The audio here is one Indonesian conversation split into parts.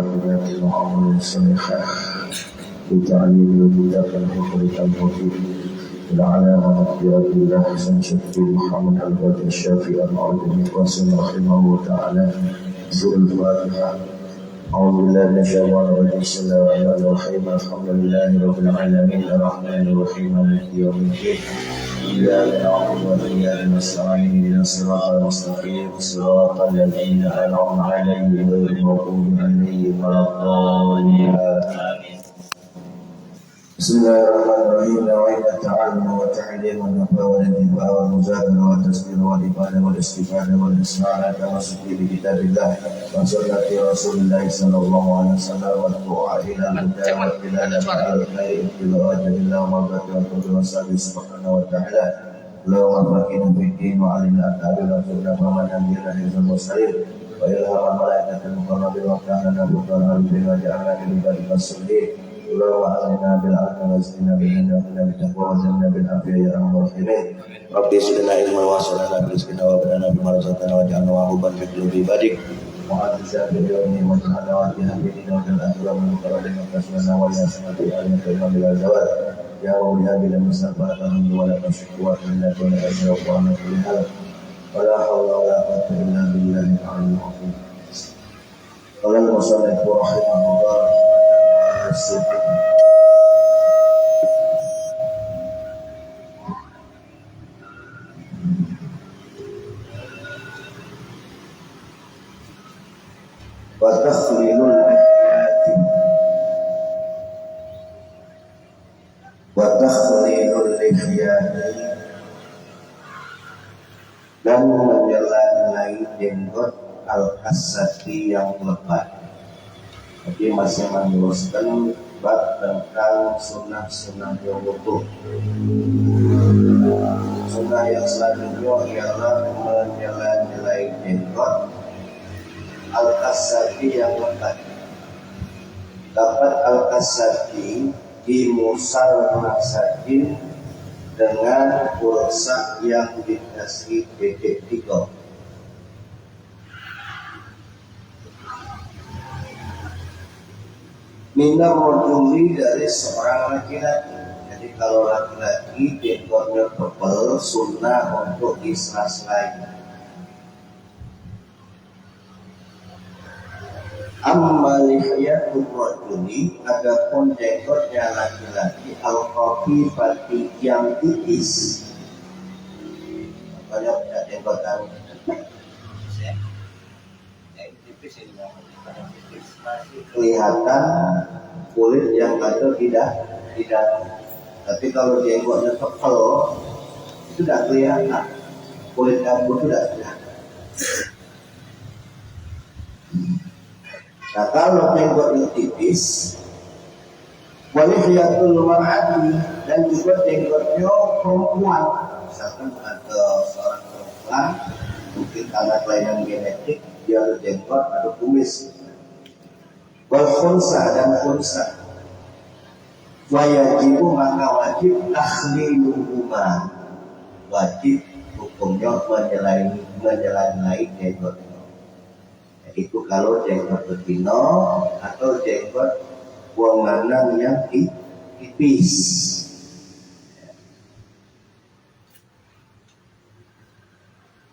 بنات وعمل صالحا بتعليم وبدافع الحكمة الموجود على مغفرة الله حسن شكري محمد البدر الشافعي المعروف القاسم رحمه الله تعالى. سورة الفاتحة. أعوذ بالله من الشيطان الرجيم. بسم الله الرحمن الرحيم. الحمد لله رب العالمين الرحمن الرحيم مالك يوم الدين. إياك نعبد وإياك نستعين اهدنا الصراط المستقيم صراط الذين أنعمت عليهم غير المغضوب عليهم ولا الضالين. بسم الله الرحمن الرحيم. نوينا التعلم والتعليم والنفع والانتفاع والمجادلة والتسبيح والإبادة والاستفادة والاستعانة والتمسك بكتاب الله وسنة رسول الله صلى الله عليه وسلم والدعاء إلى الهدى والدلالة على الخير ابتغاء وجه الله ومرضاته والفضل والسعادة سبحانه وتعالى. اللهم فقهنا في الدين وعلمنا التأويل وارزقنا فهما تنزيلا حفظا المرسلين وإلهام الملائكة المقربين وافتحنا بطون العارفين وجعلنا من عبادك الصالحين. اللهم علينا بالعلم وزدنا بالعلم وقنا بالتقوى وزدنا بالعافية يا أرحم الراحمين. ربي زدنا علما واسعنا برزقنا وبلغنا بما رزقتنا واجعلنا محبوبا في قلوب عبادك وعزيزا باليوم واجعلنا واجها بدينا وفي الآخرة من المقربين وكسبنا ولا سنة علم كلمة بلا زوال. يا مولى بلا مسافة الحمد ولا شكوى إلا كل أجر وعلى كل حال ولا حول ولا قوة إلا بالله العلي العظيم. قال المصنف رحمه الله Watakhlilul lihyati dan menjelai jenggot al-kasati yang lebat. Jadi masih meneruskan bab tentang sunnah-sunnah yang wudhu. Sunnah yang selanjutnya ialah menjelai jenggot al-kasati yang lebat. Dapat al-kasati dimusal masakin dengan pulsa yang dikasih titik 3. Mina moduli dari seorang laki-laki. Jadi kalau laki-laki jenggotnya tebal, sunnah untuk disela-selain. Amma lihiyatul rajuli, adapun jenggotnya laki-laki al-khafifati yang tipis. Makanya punya jenggotan kelihatan kulit yang ada tidak. Tapi kalau jenggotnya tebal itu tidak kelihatan, kulit kamu itu tidak kelihatan. Nah kalau jenggotnya tipis, walihiyatul mar'ati, dan juga jenggotnya perempuan. Misalkan ada seorang perempuan, mungkin karena kelainan genetik dia ada jenggot, ada kumis. Wal khunsa dan khunsa, wajibu maka wajib takhliluhuma, wajib hukumnya menjelani jenggotnya. Itu kalau jenggot betina atau jenggot buang lanang yang tipis.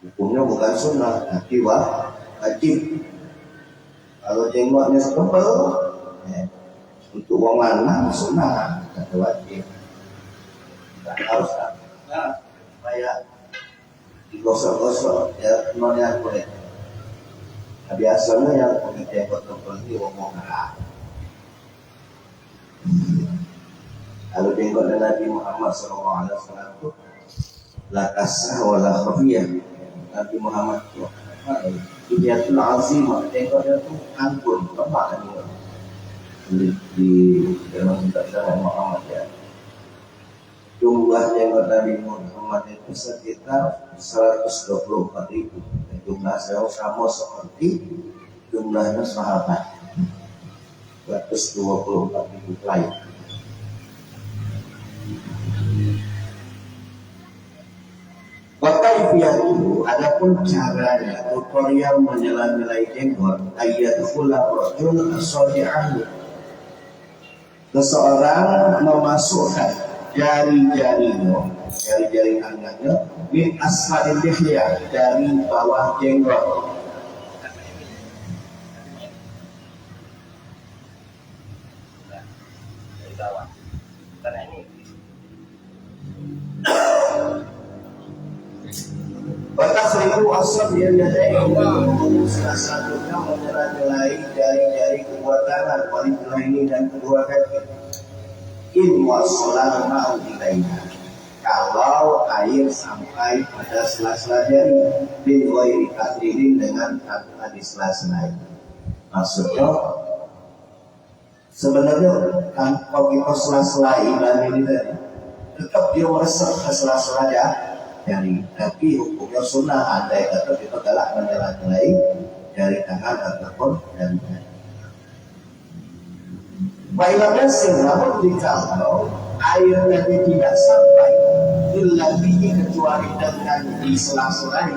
Hukumnya bukan sunnah, tapi wajib. Kalau jenggotnya tebal, untuk buang lanang sunnah, tidak wajib. Tidak harus kayak digosok-gosok, ya nonya boleh. Nah, biasanya yang punya jenggot tebal ini ngomong arah. Kalau jenggot Nabi Muhammad SAW itu lakasah wala khafiyah. Nabi Muhammad itu dia itu azimah, jenggotnya itu anggun, lemah ini di dalam kitab Syarah Muhammad ya. Jumlah jenggot Nabi Muhammad itu sekitar 124.000. Jumlah saya sama seperti jumlahnya sahabat 124.000 lain. Maka kaifiyatu, adapun caranya tutorial menyela-nyelai jenggot, ayatul rajul as-sadi'ahu, seseorang memasukkan jari-jari tangannya min asfalil lihya, dari bawah jenggot. Dari bawah. Karena ini batas ribu asap yang ada salah satunya menyela-nyelai jari-jari kedua tangan, wal ini dan kedua kaki. In wasolan ma'u ilaina, kalau air sampai pada sela-sela jari, bin ghairi takdirin, dengan tanpa disela-selai. Maksudnya sebenarnya tanpa kita sela-selai ini tadi, tetap dia meresap ke sela-sela jari, tapi hukumnya sunnah ada yang tetap itu adalah menyela-nyelai jari tangan ataupun jari. Baiklah sih, namun jikalau airnya tidak sampai lebih kecuali dengan di sela-sela,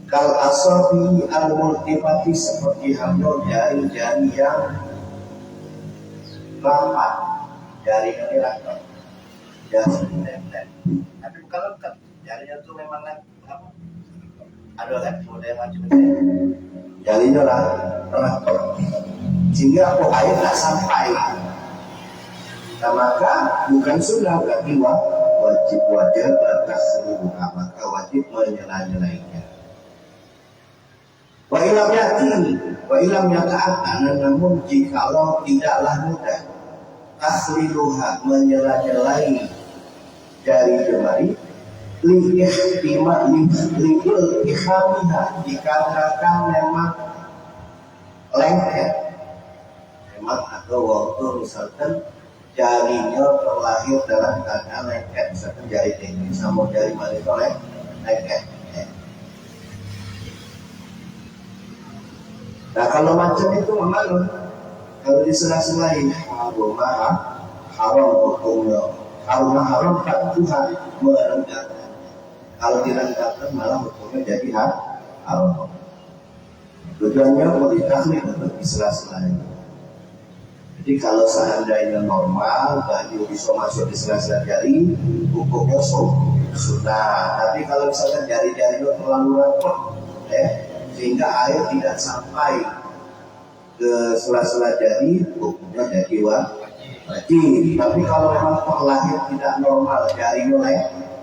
kal asabi al-multifati, seperti halnya jari-jari yang rapat, jari yang rapat, jari lem-lem. Tapi bukan lengkap, jarinya itu memang apa? Ada kan model macam-macam. Jarinya rapat, sehingga air tak sampai. Nah, maka bukan sunnah, berarti wajib batas seluruh, maka wajib menyela-nyelainya. Wa ilam yata'atan, namun jikalau tidaklah mudah tasliluha, menyela-nyelai jari jemari, li'il ikhamiha, dikarenakan memang lengket, atau waktu misalkan jarinya terlahir dalam keadaan lengket, misalkan jari ini sama jari manis lengket. Nah, kalau macam itu memang kalau disela-selai haram hukumnya, haram tak Tuhan merendahkan. Kalau direndahkan malah hukumnya jadi haram. Tujuannya mau ditaklid untuk disela-selai. Jadi kalau seandainya normal, baju bisa masuk di sela-sela jari, hukumnya sunnah. Tapi kalau misalkan jari-jarinya terlalu rapat, sehingga air tidak sampai ke sela-sela jari, hukumnya jadi wajib. Tapi kalau memang terlahir tidak normal, jarinya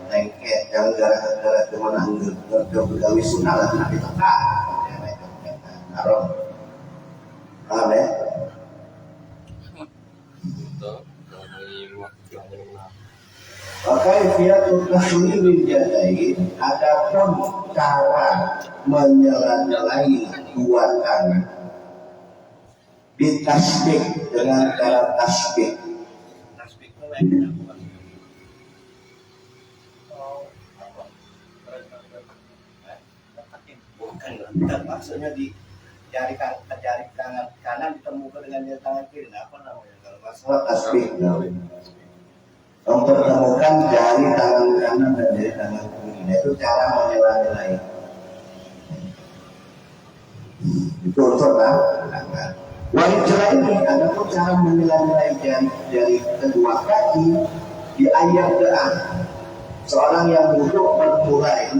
lengket, jangan gara-gara cuma bergawi sunnah lah, nanti tekan. Haram. Paham ya? Kaifiyatul tahlilil yadain, adapun cara menyela-nyelai dua tangan ditasbih dengan cara tasbih. Tasbih itu bukan maksudnya di jari tangan kanan ditemukan dengan jari tangan kiri. Apa namanya kalau masalah tasbih? Mempertemukan jari tangan kanan dan jari tangan kiri, itu cara menyela-nyelai. Itu untuk tangan. Wanita ini ada pun cara menyela-nyelai jari kedua kaki di ayat doa. Seorang yang duduk memulai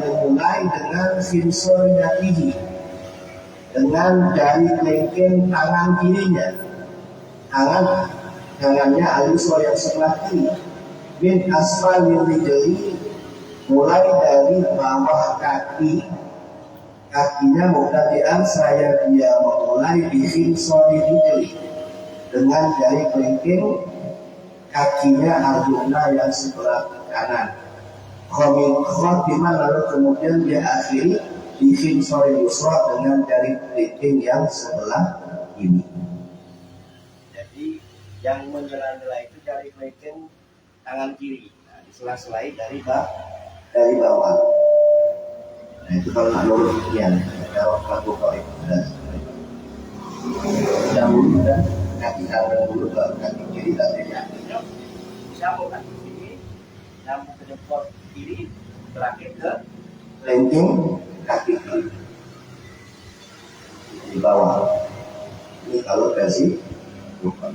dengan finsor yadihi, dengan jari kelingking tangan kirinya, tangannya aliswa yang sebelah kiri, min asfalil rijli, mulai dari bawah kakinya mubtadi'an, saya dia memulai di finsor rijli, dengan jari kelingking kakinya al-yumna yang sebelah kanan. Khotimah, lalu kemudian dia akhiri di finsor yusra, dengan jari kelingking yang sebelah ini. Jadi yang menyela-nyela itu jari kelingking tangan kiri, nah, disela-selai dari bawah. Nah, itu kalau nak lurus sekian, jawab lagu kau itu dahulu dan kaki kanan dulu, baru kaki kiri, dan kaki akhirnya sambung kaki kiri, sambung ke jempol kiri, terakhir ke ranking kaki kiri di bawah. Ini kalau versi bukan.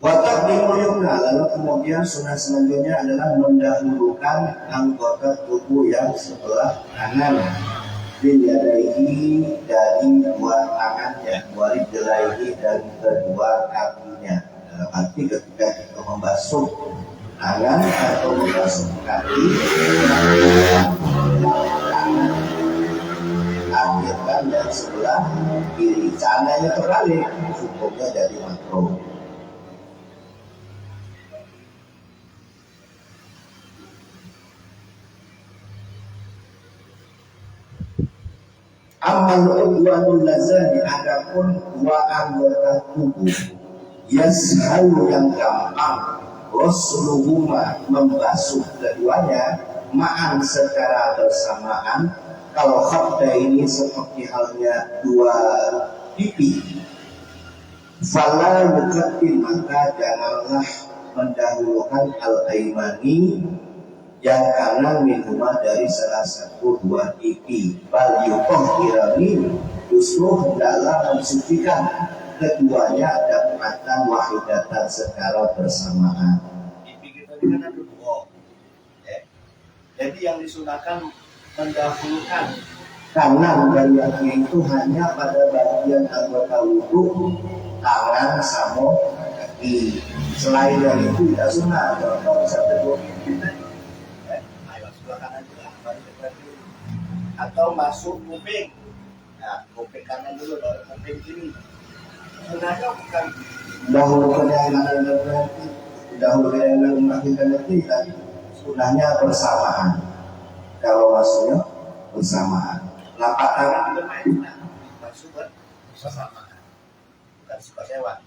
Watak dimulyoka, lalu kemudian sunnah selanjutnya adalah mendahulukan anggota tubuh yang sebelah kanan. Bilyadaihi, dari dua tangannya, warijlaihi, dan kedua kakinya. Dalam arti ketika kita membasuh tangan atau membasuh kaki, akhirkan yang sebelah kiri. Seandainya terbalik, hukumnya jadi makruh. Amal udwanul lazani, adapun dua anggota tubuh yashalu yang gampang, rasuluhuma membasuh keduanya ma'an secara bersamaan. Kalau khabda ini seperti halnya dua pipi, fala yukaddim, maka janganlah mendahulukan al-aimani yang kanan minuma dari salah satu dua pipi. Bal yutohirani, justru hendaklah mensucikan keduanya dapatan wahidatan secara bersamaan. pipi kita ini kan ada dua. Jadi yang disunahkan mendahulukan Kanan dan kiri itu hanya pada bagian anggota wudhu, tangan sama kaki. Selain dari itu tidak sunnah. Kalau bisa kedua pipi, atau masuk kuping. Nah, kuping kanan dulu, baru kuping kiri. Sebenarnya bukan dahulukan yang kanan dan kiri, dahulukan yang kaki dan kiri, tadi sunahnya bersamaan. Kalau masuknya bersamaan, lapak tangan bermain, nah, masuk bersamaan, bukan suka sewa.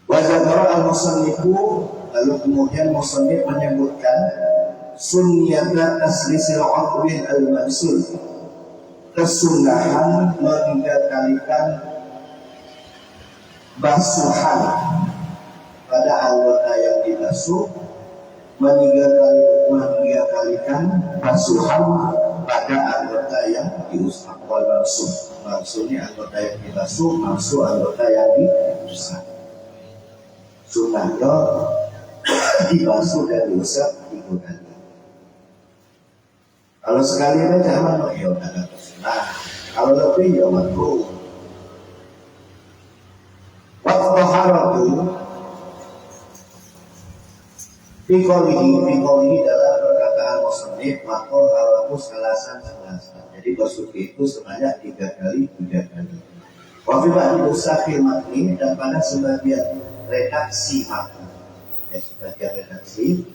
Wazakara al-musannifu, lalu kemudian musannif menyebutkan sunniyata taslisil aqbil al-mansul, kesunahan mengingkarikan basuhan pada anggota yang dibasuh, mengingkarikan basuhan pada anggota yang diusap. Wal mansuh, maksudnya anggota yang dibasuh, maksud anggota yang diusap. Sunnahnya dibasuh dan diusap 3 kali. Kalau sekali aja mana ya udah sunnah. Kalau lebih ya makruh. Waktu taharatu Fikolihi dalam perkataan musannif, waktu taharatu salasan. Jadi basuh itu sebanyak 3 kali. Wafi ba'di usahil makni, dan pada sebagian redaksi aku, sebagian redaksi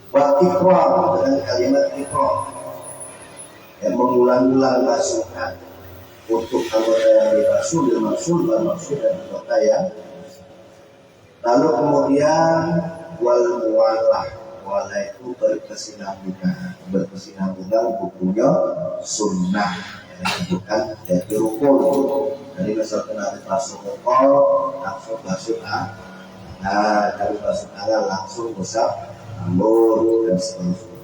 waktikrar, dengan kalimat tikrar yang mengulang-ulang basuhan untuk anggota yang dibasuh bermaksud dan anggota yang. Lalu kemudian wal muwalah, wala itu berkesinambungan bukunya sunnah, bukan jadi rukun. Jadi misalkan ada basuh rukun langsung basuh dari basuh tangan langsung usap rambut dan seterusnya.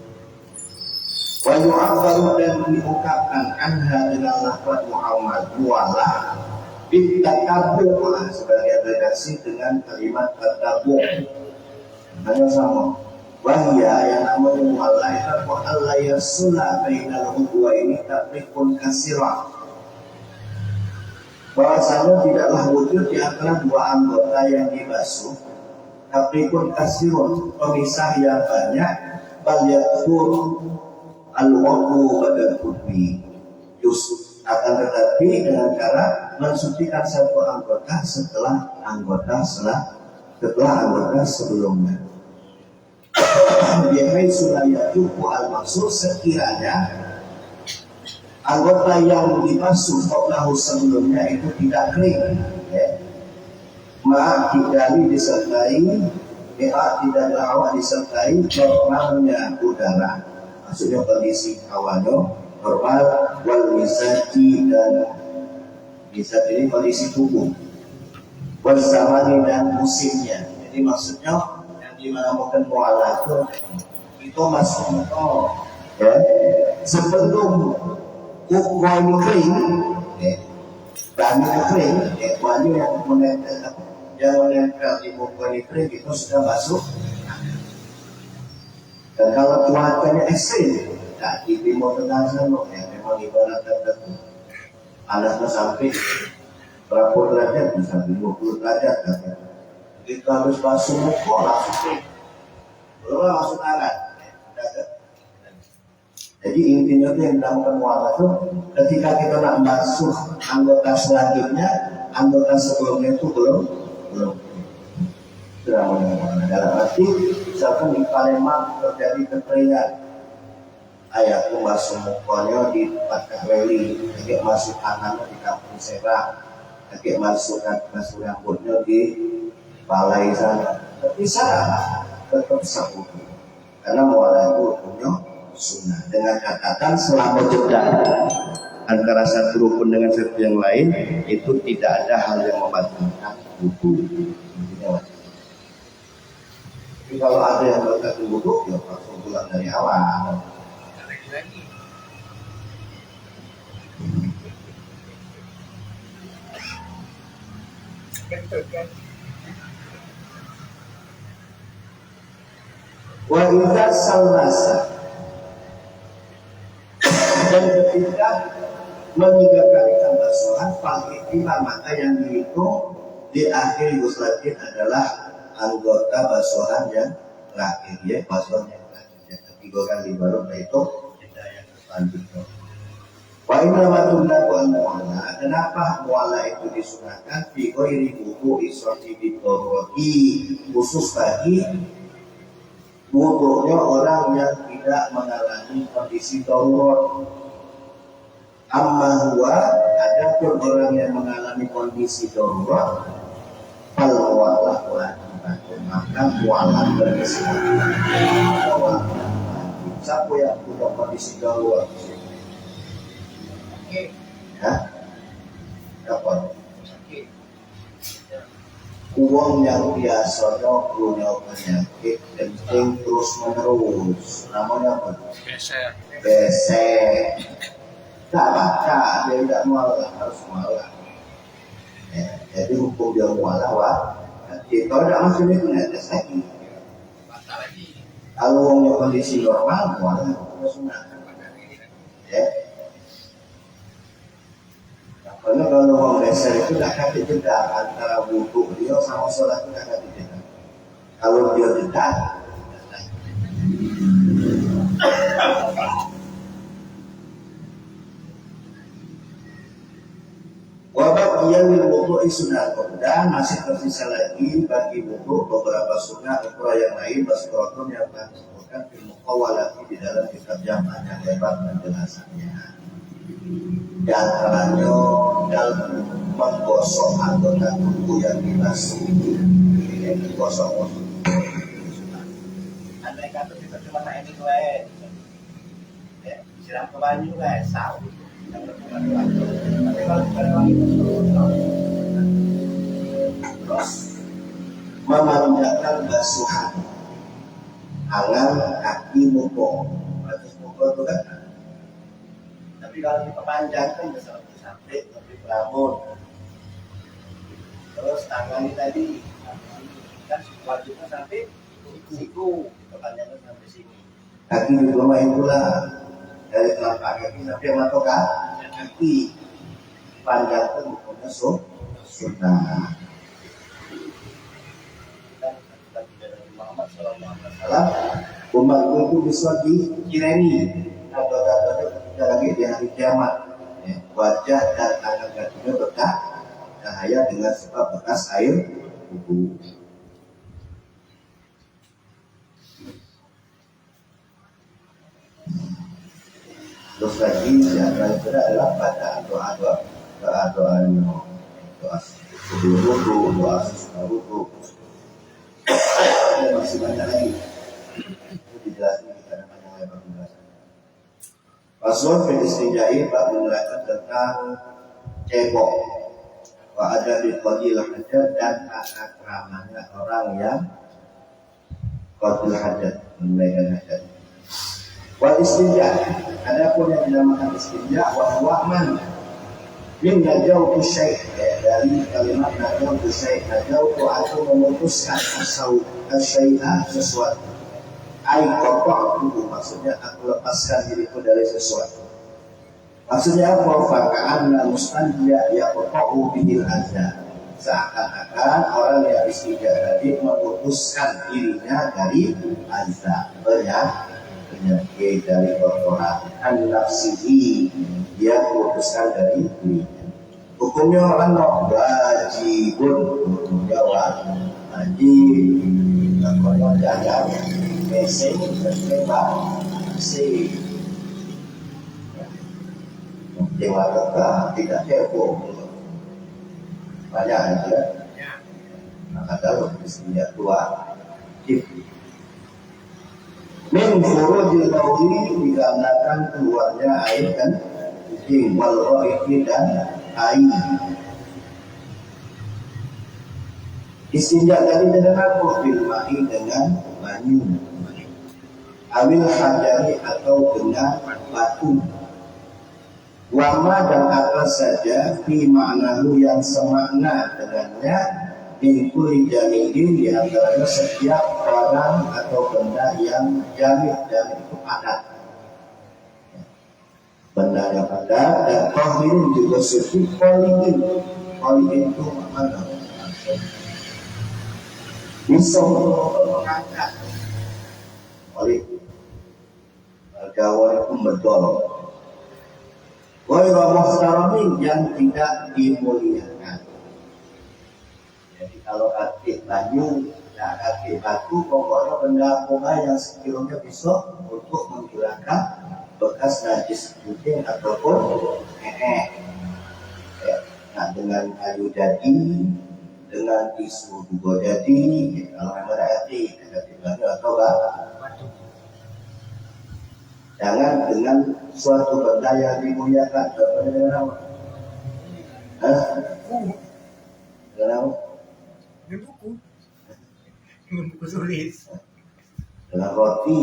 Wa yu'abbaru, dan diungkapkan anha dengan lafaz Muhammad mu'ala bitakabu, sebagai redaksi dengan kalimat takabu. Hanya sama. Wahya yang namanya mu'ala itu wa alla yasula bainal udwa ini tabrikun kasirah, bahwasanya tidaklah wujud di antara dua anggota yang dibasuh, tapi pun kasirun, pemisah yang banyak, bal yakur al-waqu badal kubbi, akan tetapi dengan cara mensucikan satu anggota setelah anggota sebelumnya. Bihai sulaya yuku al-maksud, sekiranya anggota yang dibasuh qablahu sebelumnya itu tidak kering, maaf tidak disertai tidak hawa disertai normalnya udara, maksudnya kondisi hawanya normal, wal mizaji, dan misaj ini kondisi tubuh Wazamani dan musimnya. Jadi maksudnya yang dinamakan mu'ala itu masuk ya sebelum kuku ini kering, ya, bahan itu kering, ya, baju yang menempel di kuku ini kering itu sudah masuk. Dan kalau cuacanya ekstrim, nah di Timur Tengah sana, ya memang ibarat tertentu, panasnya sampai berapa derajat, bisa 50 derajat, kan? Kita harus basuh muka langsung, belum langsung tangan. Jadi intinya itu yang dilakukan mu'ala itu ketika kita nak basuh anggota selanjutnya, anggota sebelumnya itu belum sudah mengenal. Dalam arti misalkan di Palembang terjadi kekeringan, ayah aku basuh mukanya di tempat Kahweli, agak masuk tangannya di Kampung Serang, agak masuk rambutnya di Balai sana. Tapi salah, tetap sah hukum. Karena mu'ala itu hukumnya sunnah. Dengan catatan selama jeda antara satu rukun dengan satu yang lain itu tidak ada hal yang membatalkan wudu. Tapi kalau ada yang membatalkan wudu, ya langsung pulang dari awal. Wa idza sallasa, dan ketika meninggalkan basuhan pakai lima mata yang dihitung di akhir guslatin adalah anggota basuhan yang terakhir, ya basuhan yang terakhir yang ketiga kali baru itu tidak yang selanjutnya. Wa inna matullaku al-mu'ala, kenapa mu'ala itu disunahkan fi ghairi wudu israti bi darurati, khusus bagi wudunya orang yang tidak mengalami kondisi darurat. Amma huwa, adapun orang yang mengalami kondisi darurat, fal mu'ala wajib, maka mu'ala berkesinambungan. Siapa yang punya kondisi darurat? Hah? Apa? Uang yang biasanya punya penyakit kencing terus menerus, namanya apa? Besek. Tak baca, dia tidak mualah, harus mualah. Ya, jadi hukum dia mualah, kalau tidak masuk itu netes lagi. Kalau uangnya kondisi normal, mualah harus sunat. Ya. Karena kalau uang besar itu tidak akan jeda antara wudhu dia sama sholat itu tidak akan jeda. Kalau dia jeda, wabak ia wudhu sunnah, dan masih tersisa lagi bagi wudhu beberapa sunnah ukuran yang lain basuratul yang telah disebutkan di muqawwalati di dalam kitab Jama' yang lebar penjelasannya. Di antaranya dalam menggosok anggota tubuh yang dibasuh, yang digosok. Andai kata kita cuma nak ini lain, ya siram ke banyu lain, sah. Tapi kalau kita lagi terus memanjangkan basuhan tangan, kaki, muka. Batas muka itu kan. Tapi kalau diperpanjangkan bisa lebih sampai lebih berambut. Terus tangan ini tadi kan wajibnya sampai siku, perpanjangkan sampai sini. Kaki juga main pula dari telapak kaki sampai mata kaki, panjangkan bukannya sunnah. Muhammad Sallallahu Alaihi Wasallam umat itu bisa dikirani anggota-anggota ketika lagi di hari kiamat, ya, wajah dan tangan kakinya berkah cahaya dengan sebab bekas air wudu. Terus lagi yang paling berat adalah bacaan doa sebelum wudu, doa sesudah wudu. Masih banyak lagi. Itu dijelaskan kita dengan yang lebar penjelasan. Pasal fil istinja'i bab menerangkan tentang cebok. ada di qadil hajat dan akad ramahnya orang yang qadil hajat, menunaikan hajat. Wal istinja, adapun yang dinamakan istinja wa wa'man min najautu syekh, dari kalimat najautu syekh. Najautu atau memutuskan asyai'ah sesuatu, ai kokoh itu maksudnya aku lepaskan diriku dari sesuatu. Maksudnya apa? Faka'anna mustanja yaqta'u bihil adza, seakan-akan orang yang istinja tadi memutuskan dirinya dari adza, penyakit, dari kotoran. An-nafsihi, dia memutuskan dari dirinya. Hukumnya orang wajibun, hukumnya wajib. Kalau jangan mesej tertembak si dewa tetap tidak heboh, banyak aja. Maka kalau istrinya tua min furujil bauli, dikarenakan keluarnya air dan kencing, wal raiki dan air. Istinja tadi dengan apa? Bil ma'i, dengan banyu, awil hajari atau dengan batu. Wama dan atas saja fi maknahu yang semakna dengannya, min kulli jamidin, di antaranya setiap barang atau benda yang jamid, jamid itu padat, benda yang padat. Dan qahirin juga suci, qahirin itu makna bisa mengangkat oleh gawai itu mendorong. Wa'ira muhtaramin, yang tidak dimuliakan. Jadi kalau aktif banyu, dan aktif batu, pokoknya benda-benda yang sekiranya bisa untuk menghilangkan bekas najis kucing ataupun nah, dengan kayu jadi, dengan tisu juga jadi, kalau memang ada aktif banyu atau batu. Jangan dengan suatu benda yang dimuliakan. Dengan apa? Dengan apa? Dengan buku. Dengan buku tulis. Dengan roti.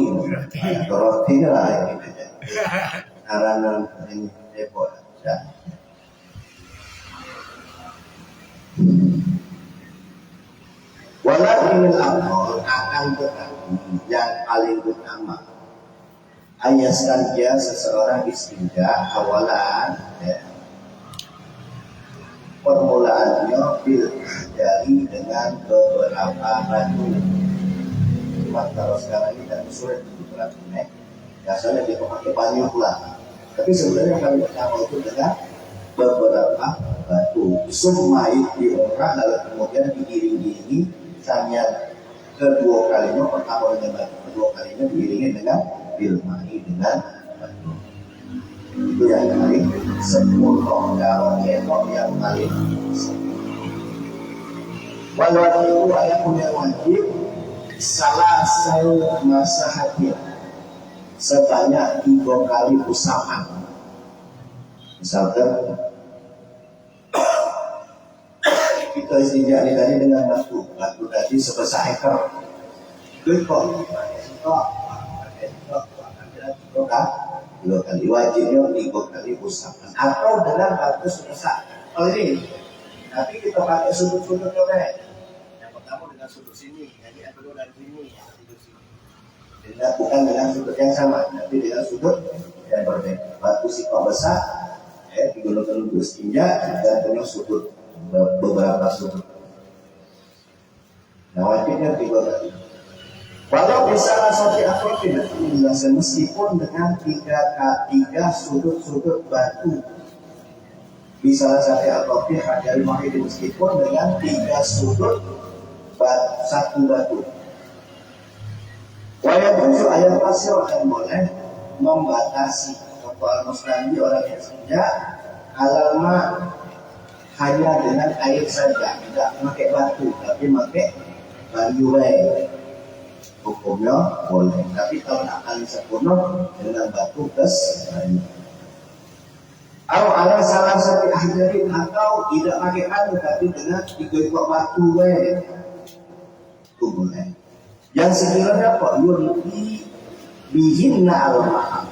Roti lah ini. Aranan ini repot. Walaupun al-amr akan tetapi yang paling utama, ayaskan dia seseorang istinja awalan, permulaannya bil dari dengan beberapa batu. Cuma kalau sekarang ini kan sulit diperhatikan, biasanya dia pakai banyu pula. Tapi sebenarnya kali pertama itu dengan beberapa batu. Sumait diungkap lalu kemudian diiring-iringi sampai kedua kalinya, pertama dengan batu, kedua kalinya diiringi dengan bilmai, dengan batu. Itu yang paling sempurna, kalau ekor yang paling sempurna. Walau ayat punya wajib salah satu masa hadir sebanyak 3 kali usapan. Misalkan kita istinja tadi dengan batu tadi sebesar ekor. Kekor, dua kali wajibnya 3 kali usapan atau dengan batu sebesar. Oh ini, tapi kita pakai sudut-sudut coba. Yang pertama dengan sudut sini, jadi yang kedua dari sini, sudut sini. Tidak, bukan dengan sudut yang sama, tapi dengan sudut yang berbeda. Batu sikap besar, digunakan untuk istinja dan dengan sudut beberapa sudut. Nah wajibnya 3 kali. Walau bisa asal diakotin, meskipun dengan 3 sudut-sudut batu. Bisa asal diakotin dari mahir, meskipun dengan 3 sudut satu batu. Wayat itu ayat pasir akan boleh membatasi kepala mustahil orang yang istinja alalma hanya dengan air saja, tidak pakai batu, tapi pakai banyu. Hukumnya boleh, tapi kalau nak kali sempurna dengan batu plus banyu. Atau ada salah satu hajarin atau tidak pakai anu tapi dengan ikut batu itu boleh. Yang sekiranya kok yurki bihinna al-mahal,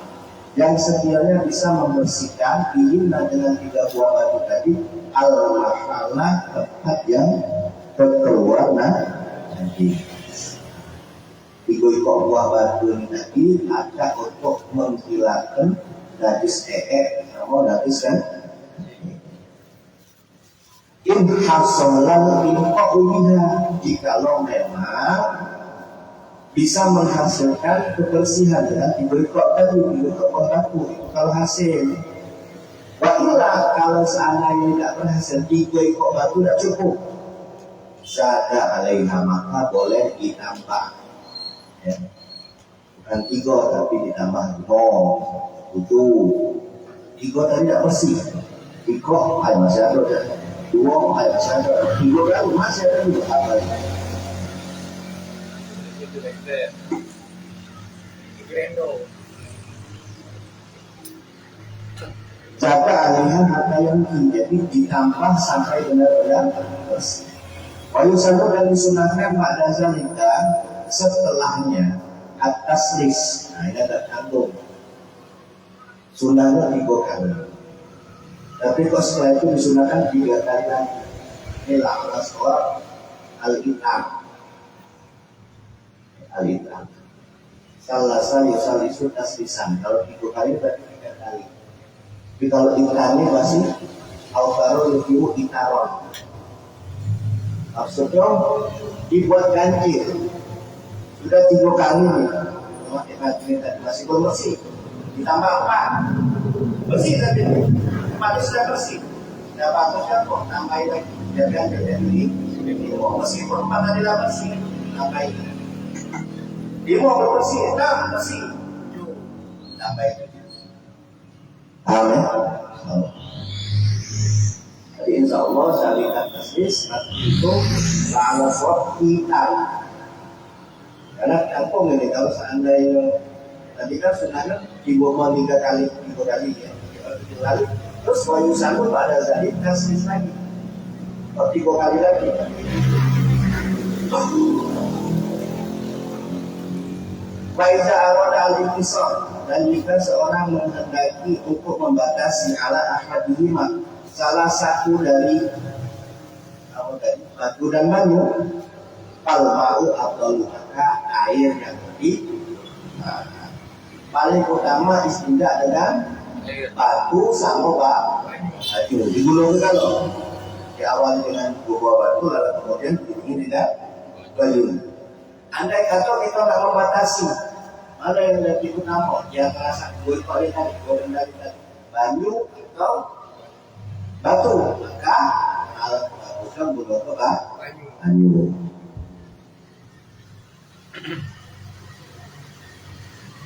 yang sekiranya bisa membersihkan bihinna dengan 3 buah batu tadi al-mahalah, tempat yang berkeluar nanti. Ikut buah batu ini tadi ada untuk menghilangkan najis kamu najis kan? In hasolan min qawliha, jikalau memang bisa menghasilkan kebersihan dengan diberi kok tadi, diberi kok batu itu kalau hasil. Wakilah kalau seandainya tidak berhasil diberi kok batu tidak cukup, sada alaiha maka boleh ditambah. Ya. Bukan 3 tapi ditambah 7. 3 tadi tidak bersih. 3 masih ada. 2 masih ada. 3 kan masih ada juga apa ini? Jaga alihah maka yang jadi ditambah sampai benar-benar bersih. Wayu satu dan disunahkan pada zalika setelahnya atas list. Nah ini ada kandung. Sunahnya 3 kali. Tapi kok setelah itu disunahkan 3 kali lagi. Ini la'ala soal al-itam. Al-itam. Salah salisu taslisan. Kalau 3 kali berarti 3 kali. Tapi kalau itamnya masih al-baru yukimu itaron. Maksudnya dibuat ganjil. Sudah 3 kali nih. Masih belum bersih. Ditambah apa? Bersih tadi. Kemarin sudah bersih. Tidak bagusnya kok tambahin lagi. Jangan jadi meskipun 4 tadi tidak bersih, tambahin. Dia mau bersih, nah bersih. Tambahin. Amin. Jadi insya Allah syarikat tasbis itu la'ala suap kita. Karena kampung ini kalau seandainya tadi kan sunahnya dibawa 3 kali ya. Lalu terus wayu sanggup pada zahid tasbis lagi. 3 kali lagi. Waiza aroda al-intisar, dan jika seorang menghendaki untuk membatasi ala ahadihima salah satu dari batu dan banyu, al-ma'u afdalu, maka air yang lebih paling utama istinja dengan batu sama baju. Digulungkan loh, diawali dengan 2 batu lalu kemudian ini tidak baju. Andai kata kita tidak membatasi mana yang lebih utama, yang merasa gue paling tadi, banyu atau batu, maka alat bagusnya butuh ke banyu.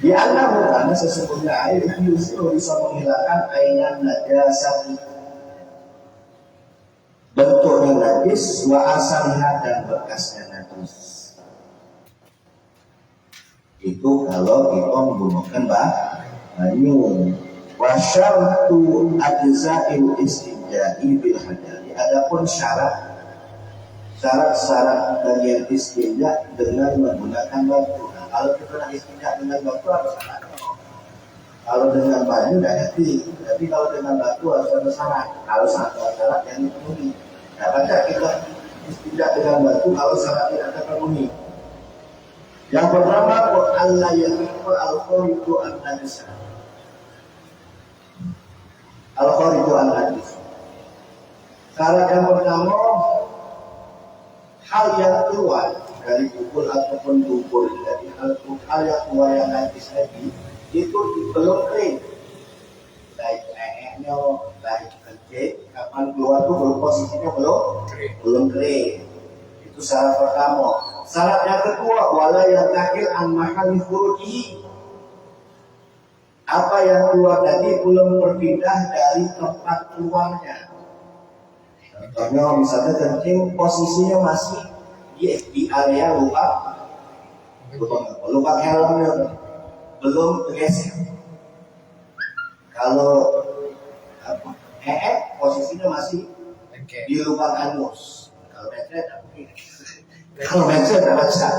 Di alam karena sesungguhnya air itu justru bisa menghilangkan ainan najasah, bentuknya najis, wa asaliha dan bekasnya najis. Itu kalau kita menggunakan banyu. Wa syartu ajza'il istinja'i bil hadari. Adapun syarat bagian istinja dengan menggunakan batu. Nah, kalau kita nak istinja dengan batu harus syarat. Kalau dengan banyu tidak hati. Tapi kalau dengan batu harus ada syarat. Harus ada syarat yang dipenuhi. Nah, baca kita istinja dengan batu kalau syarat tidak terpenuhi. Yang pertama, Allah yahiqul al-khariqu an-najis. Al-khariqu an-najis. Syarat yang pertama, hal yang keluar dari kubur ataupun dubur. Jadi hal yang keluar yang najis tadi itu belum kering. Baik lehernya, baik kencing, kapan keluar itu belum posisinya belum kering. Itu syarat pertama. Syarat yang kedua, wala yatakil an mahali furuji. Apa yang keluar tadi belum berpindah dari tempat keluarnya. Contohnya misalnya kencing posisinya masih di area lubang helmnya belum bergeser. Kalau apa? Posisinya masih Lengket. di lubang anus. Kalau mencret apa ini? Kalau mencret ada baca.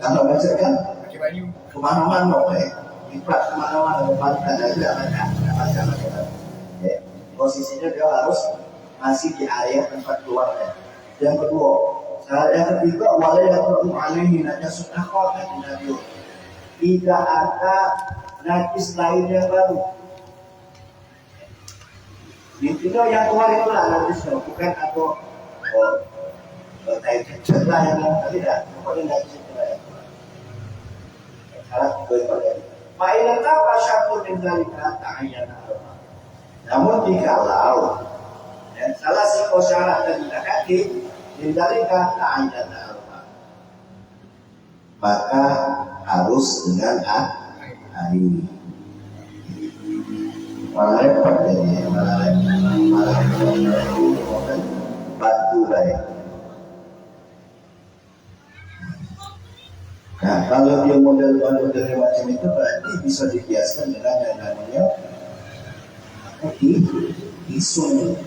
Kalau mencret kan Pakai baju. kemana-mana, diprak kemana-mana, depan ada tidak baca. Posisinya dia harus masih di area tempat keluarnya. Yang kedua, yang ketiga, wala yaqra'u alaihi najasun akhar nabiy. Tidak ada najis lain yang baru. Intinya yang keluar itulah najisnya, bukan atau tai kecil lah yang tidak. Pokoknya najis itu lah yang keluar. Syarat berikutnya. Ma'inata pasyakur min dzalika ta'ayyana. Namun jikalau salah satu syarat dan tidak hadir min dzalika ta'ayyana, maka harus dengan air. Malah repot jadi, malah repot. Batu baik. Nah, kalau dia model-model macam itu berarti bisa dibiasakan dengan yang namanya isung.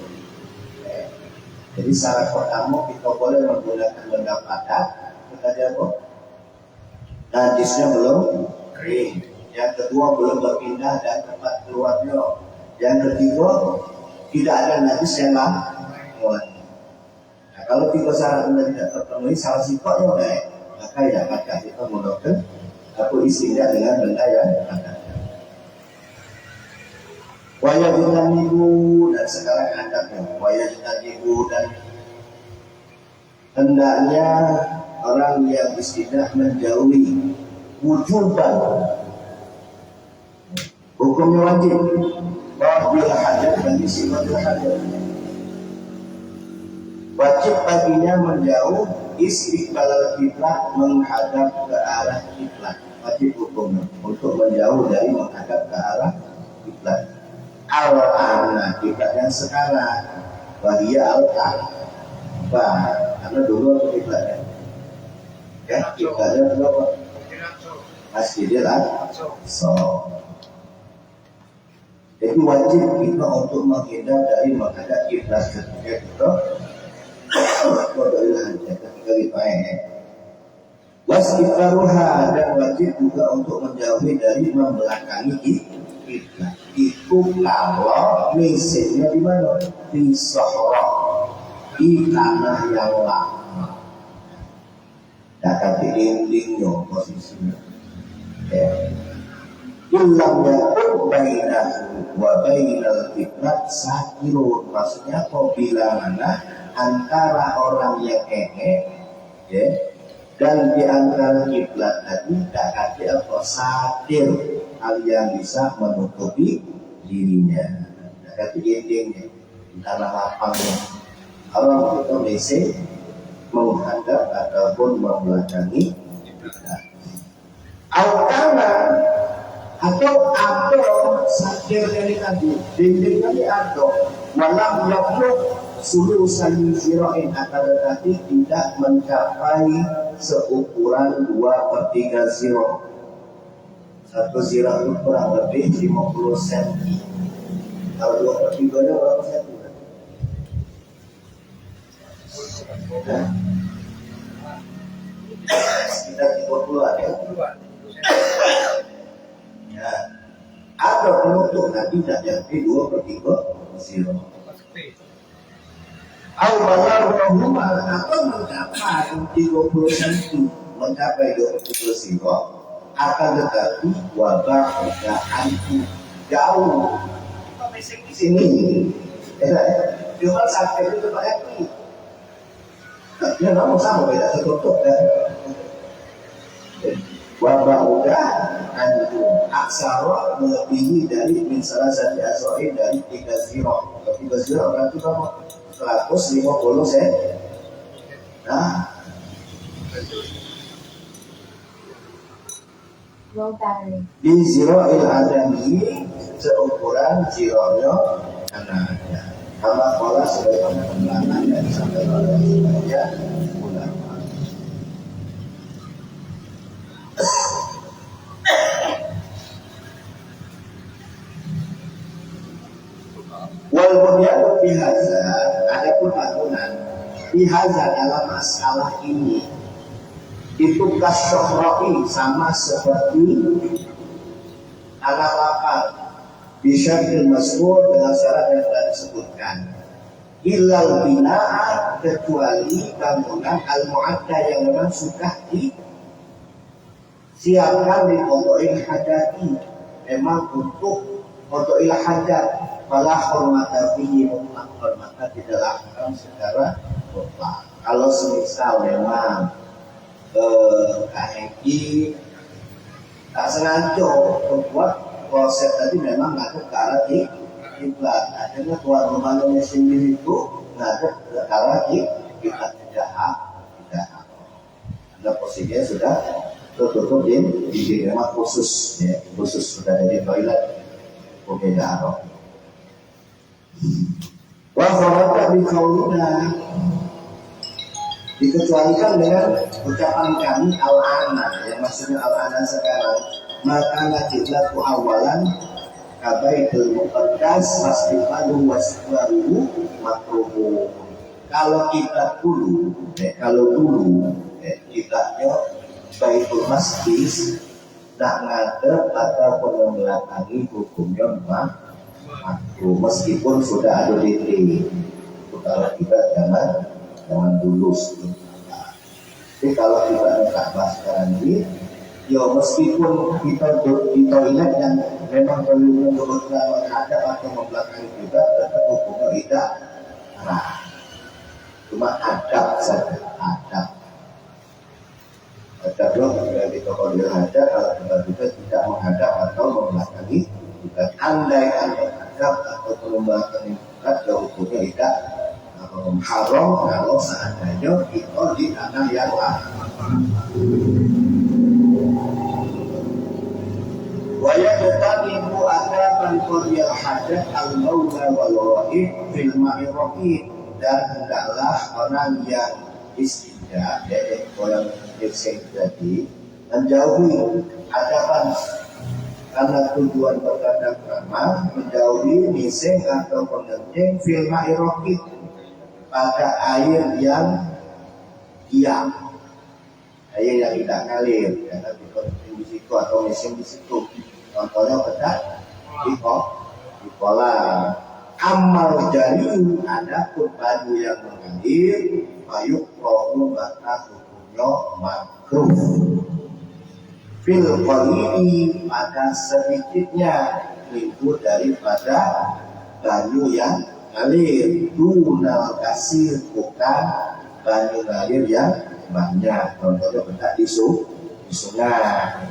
Jadi syarat pertama kita boleh menggunakan benda padat, kita apa? Najisnya belum kering. Yang kedua belum berpindah dan tempat keluarnya. Yang ketiga tidak ada najis yang lain. Nah, kalau tiga syarat ini tidak terpenuhi, salah sifatnya baik, maka ya maka kita menggunakan atau isinya dengan benda yang ada. Waya ditanibu, dan sekarang adabnya waya ditanibu, dan hendaknya orang yang istilah menjauhi wujuban, hukumnya wajib bahwa bila hajat bagi sifatul hajat, wajib baginya menjauh istiqbal kiblat, menghadap ke arah kiblat. Wajib hukumnya untuk menjauh dari menghadap ke arah kiblat. Al-ana kiblat yang sekarang, wahia al-ka'bah, karena dulu kiblatnya ya kiblatnya berapa? Masjidil Aqsa. Jadi wajib kita untuk menghindar dari menghadap kiblat ketika kita berdoa ketika kita wasqifaruha, dan wajib juga untuk menjauhi dari membelakangi kiblat. Itu kalau misalnya di mana? Di Sahara, di tanah yang lama. Dekat dindingnya posisinya. Illam yakun bainahu wa bainal kiblat satirun. Maksudnya apabila mana antara orang yang dan di antara kiblat tadi tak ada apa satir, hal yang bisa menutupi dirinya. Tak ada dindingnya, tanah lapangnya. Orang itu bisa menghadap ataupun membelakangi kiblat. Al-kana atau satir dari tadi, dinding tadi ada walam yablugh sulusan zirain, akan tetapi tidak mencapai seukuran 2/3 zira. Satu zira itu kurang lebih 50 cm. Kalau 2/3 nya berapa cm? Sekitar 30-an ya. Ya. Ada penutup tapi tidak jadi 2/3 zira. Al-Balagh atau mencapai 30 cm, mencapai 20 cm, akan tetapi wabah tidak anti jauh. Kita di sini, cuma sampai itu tempat ini. Ya nggak sama beda tertutup kan. Wabah udah anti aksara melebihi dari misalnya satu asoi dari 3 zero. 3 zero berarti berapa? 150 cm. Nah, di zero adami seukuran zeronya anaknya. Kama pola sebagaimana penelanan yang disampaikan oleh sebagian ulama. Wal bunyanu bihaza, adapun bangunan bihaza dalam masalah ini itu kasyofroi sama seperti anak lapar bisa masmur dengan syarat yang telah disebutkan. Ilal bina'a kecuali bangunan al-mu'adda yang memang sudah disiapkan di pondokil hajati, memang untuk pondokil hajat, malah hormatan tinggi mutlak, hormatan tidak lakukan secara mutlak. Kalau semisal memang KMI tak sengaja membuat proses tadi memang ngadep ke arah kiblat, akhirnya tuan rumahnya sendiri itu ngadep ke arah kiblat, tidak ada posisinya sudah tertutup di rumah khusus, ya, khusus sudah ada di toilet berbeda arah. Wah, kalau di kaulina dikecualikan dengan ucapan kami al-ana, yang maksudnya al-ana sekarang, maka najibatu awalan kabaitul muqaddas mastifadu wasfaruhu makruhu. Kalau kita dulu kitanya baitul masjid tak ngadep ataupun melakukan hukumnya makruh meskipun sudah ada DT. Kalau kita jangan dulu. Tapi kalau kita Ka'bah sekarang ini, ya meskipun kita di toilet yang memang perlu menurutkan menghadap atau membelakangi kita, tetap hukumnya tidak haram. Cuma adab saja, adab dong. Ketika kita berhadap, kalau kita tidak menghadap atau membelakangi kita, andai adab atau membelakangi kita, ya hukumnya tidak haram kalau seandainya kita di tanah yang lain. Waya tetanibu adaban qaryal hajat al-mawla wal-ra'id fil ma'iraqid, dan hendaklah orang yang istinja, yaitu orang yang tadi, menjauhi adaban karena tujuan bertanda krama, menjauhi miseng atau pengencing fil ma'iraqid pada air yang diam, air yang tidak ngalir, karena di situ atau mesin di situ. Contohnya bedak di kolam. Amal jari ada baju yang mengalir, mayuk rohu maka hukumnya makruh. Fil qalili pada sedikitnya minggu daripada baju yang ngalir, dunal kasir bukan baju ngalir yang banyak. Contohnya bedak di sungai.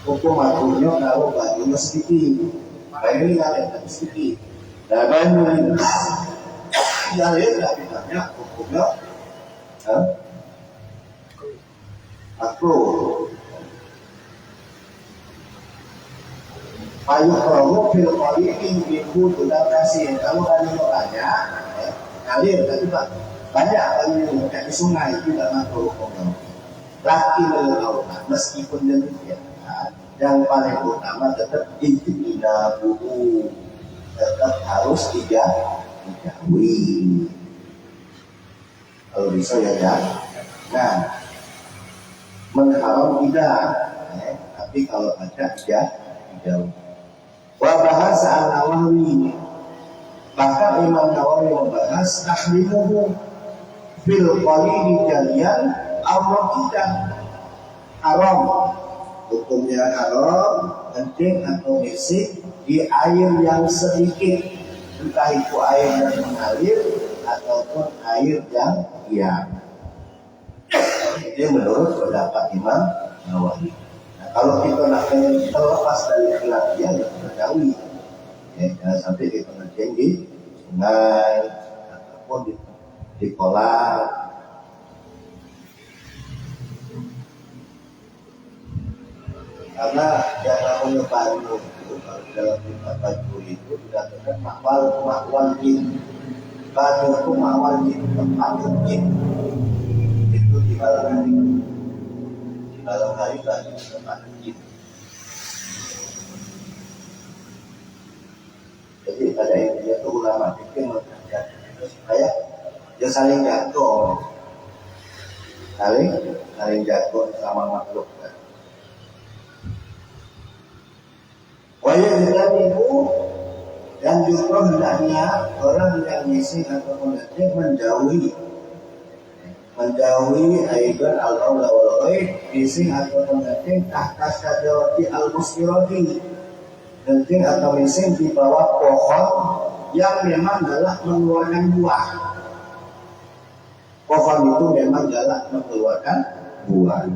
Hukum makruhnya kalau bajunya sedikit, ini ngalir tapi sedikit. Dan baju ini ngalir tapi banyak, hukumnya makruh. Payung perahu fil qalili minggu dunal kasir. Kalau banyunya banyak, ngalir tapi banyak banyunya kayak di sungai itu tidak makruh hukumnya. Laki melawat meskipun demikian, yang paling utama tetap ijtinabuhu, tetap harus dijauhi. Kalau bisa ya jangan. Mengharam tidak, tapi kalau ada dijauhi. Wa bahasa an-Nawawi, bahkan Imam Nawawi membahas tahrimuhu fil qalili jalian Allah tidak haram, hukumnya haram kencing atau misik di air yang sedikit, entah itu air yang mengalir ataupun air yang diam. Ini menurut pendapat Imam Nawawi. Nah, kalau kita nak terlepas dari khilaf dia, ya kita jauhi. Jangan sampai kita kencing di sungai ataupun di kolam. Karena yang namanya baju itu, dalam kitab baju itu tidak terkait makwal jin. Baju itu makwal jin, tempat jin. Itu di malam hari. Di malam hari baju tempat jin. Jadi pada intinya itu ulama fikih mengatakan itu supaya dia saling jatuh, saling jatuh sama makhluk. Wajah kita ibu dan juga hendaknya orang yang misi atau mengerti menjauhi aidan al-aula wal ghaib, misi atau mengerti tahta syajawati al-mustirati, genting atau misi di bawah pohon yang memang galak mengeluarkan buah. Pohon itu memang galak mengeluarkan buah.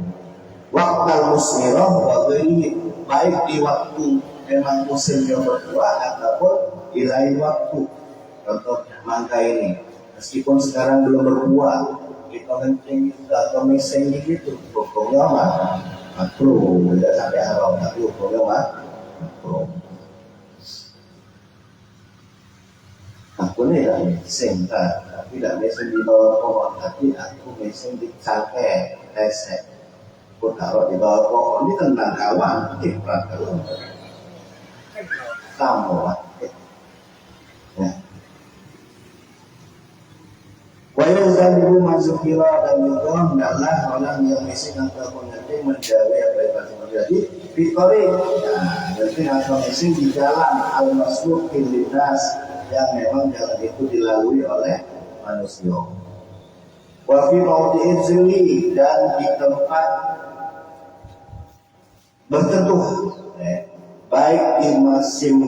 Waktu musmirah wa ghairi, baik di waktu memang musimnya berbuah ataupun di lain waktu. Contoh mangga ini, meskipun sekarang belum berbuah, kita kencing atau mising gitu, hukumnya mah makruh, tidak sampai haram, tapi hukumnya mah makruh. Aku ni tak mising, tapi tak mising di bawah pohon, tapi aku mising di cangkeh, resek. Aku taruh di bawah pohon, ini tentang kawan, kiprah kalau tamu ya. Wajah zalibu mazukira dan juga hendaklah orang yang mising atau pengerti menjauhi apa yang terjadi fitori. Nah, jadi atau mising di jalan al-masruf lintas yang memang jalan itu dilalui oleh manusia. Wafi maudi'in zili dan di tempat berteduh, baik di musim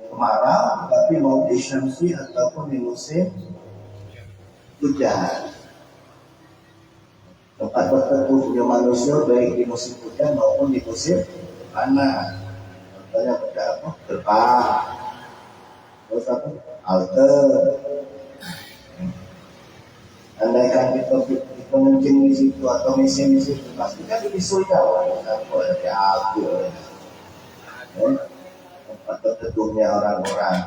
kemarau, tapi mau di syamsi ataupun di musim hujan. Tempat berteduhnya manusia baik di musim hujan maupun di musim panas. Contohnya pada apa? Gerbang, terus apa? Alter. Andaikan kita mengencing di situ atau mesin di situ, pasti kan disuruh oleh aku, tempat terteduhnya orang-orang.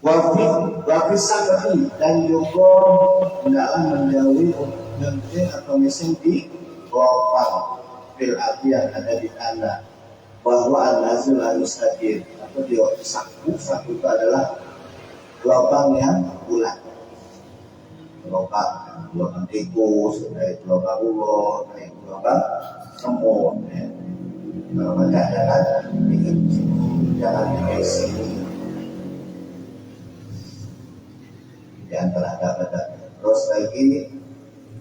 Wafis sakti dan juga hendaklah menjauhi genting atau mesin di lubang fil ardi yang ada di tanah. Bahwa an-nazil al-mustaqim atau di saku itu adalah lubang yang bulat. Lubang tikus, lubang ulo, lubang semut. Kalau baca jangan diisi di antara kata-kata. Terus lagi,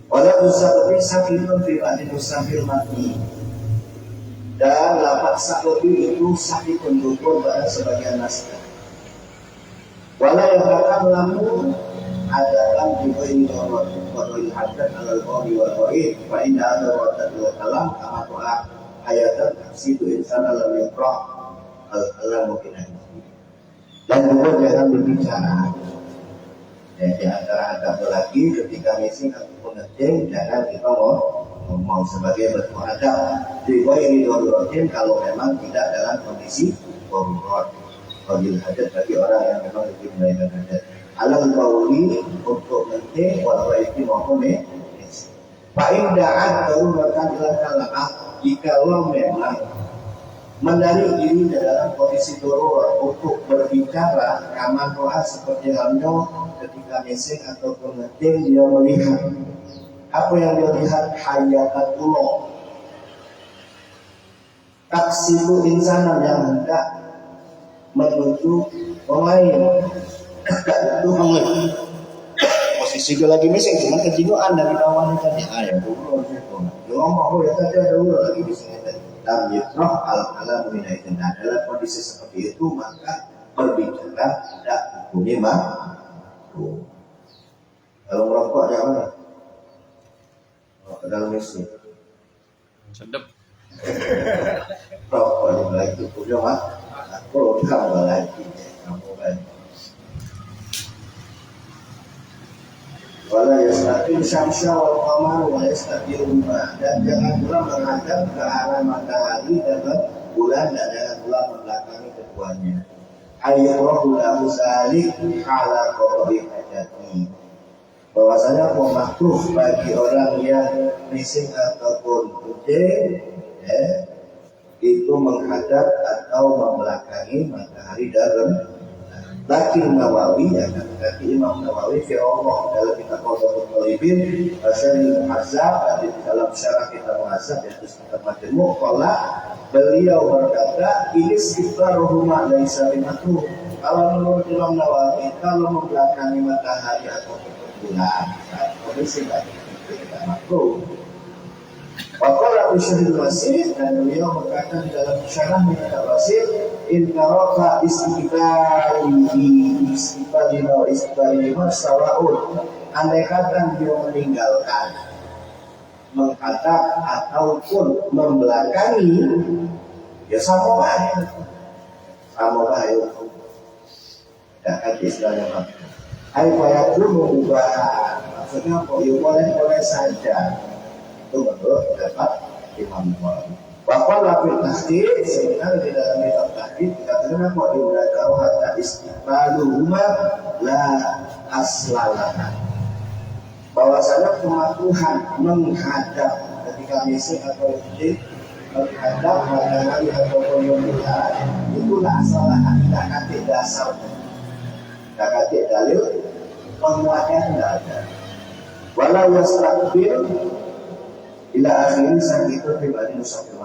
walau usahawi sakitun fi ba'di musafir mati. Dan lapak saklobi itu sakitun gugur pada sebagian naskah. Walau yang akan lamun adalah diberi normal wadul hadat alal qawli wal qaid fa inna ada wadat wal kalam kama tu'ah ayatan situ insan alam yakrah al-alam mungkin. Dan juga jangan berbicara di antara adab lagi ketika misi ataupun ngeceng, jangan kita mau sebagai bentuk adab diwairi dorurotin kalau memang tidak dalam kondisi dorurot qadil hadat bagi orang yang memang lebih menaikkan hadat alam kauli untuk ngeceng walau itu maupun fa'in da'at daruratan ilah kala'ah jika Allah memang menarik diri dalam kondisi darurat untuk berbicara kaman doa seperti halnya ketika mesej ataupun ngeting dia melihat apa yang dia lihat hayatullah taksibu insanan yang hendak menuju orang lain posisi dia lagi mesej cuma kejiwaan dari kawan tadi ayah dulu dia ngomong ya tadi ada dulu lagi di sini dan yitrah al-alam minaitin adalah kondisi seperti itu maka berbicara tidak bunyi makruh. Kalau merokok jangan ke dalam mesin sedap rokok di belakang itu punya makruh tambah lagi kamu kan wala yastatil syamsya wal qamar wa yastatiluma dan jangan pula menghadap ke arah matahari dan bulan dan jangan pula membelakangi keduanya ayyurahu lahu zalik ala qadri hajati bahwasanya makruh bagi orang yang bising ataupun kucing itu menghadap atau membelakangi matahari dan Lakin Nawawi ya kaki Imam Nawawi fi Allah dalam kitab Qawaidul Talibin Syarih Muhadzab dalam syarah kitab Muhadzab yaitu kitab Majmu' qala beliau berkata ini istiqraruhuma laisa bimakruh. Kalau menurut Imam Nawawi kalau membelakangi matahari atau bulan kondisi tidak makruh. Waqala Syarih Masih dan beliau berkata di dalam syarah kitab Masih in taraka istiqbalina sawaun andai kata dia meninggalkan menghadap ataupun membelakangi ya sama baik tidak ada istilahnya apa ayat ubah maksudnya kok ya boleh saja itu menurut pendapat Imam Nawawi. Bahwa lapis tasdid sebenarnya di dalam kitab tasdid dikatakan bahwa ibratahu hatta istiqbaluhuma la aslalaha. Bahwasanya kematuhan menghadap ketika misi atau menghadap matahari ataupun bulan itu la aslalaha, tidak kata dasar, tidak kata dalil penguatnya tidak ada. Walau yastaqbil ila akhiri sakit pribadi musafir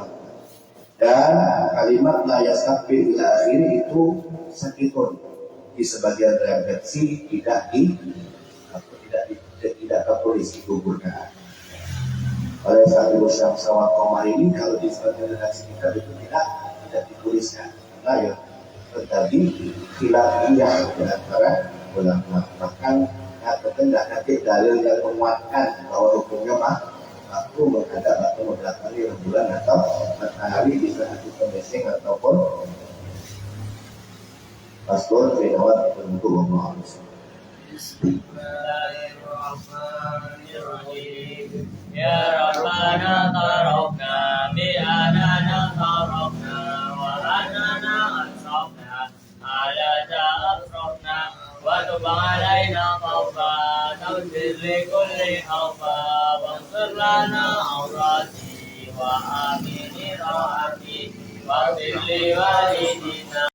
dan kalimat la yastaqbil ila akhiri itu sakitun di sebagian redaksi tidak tertulis digugurkan oleh satu usaha sawah komar ini kalau di sebagian redaksi kita itu tidak dituliskan karena ya tetapi khilafiyah di antara ulama bahkan katakan tidak dalil yang menguatkan bahwa hukumnya aku menghadap atau membelakangi rembulan atau matahari bisa hati pemesing ataupun pastor lewat bentuk Allah. Bismillahirrahmanirrahim. Ya Rabbana tarokna bi anana tarokna wa anana ansofna ala ta'afrofna wa tub'alaina qawfa tawzir li kulli hawfa lana aurati wa amini rawati wa billi walidina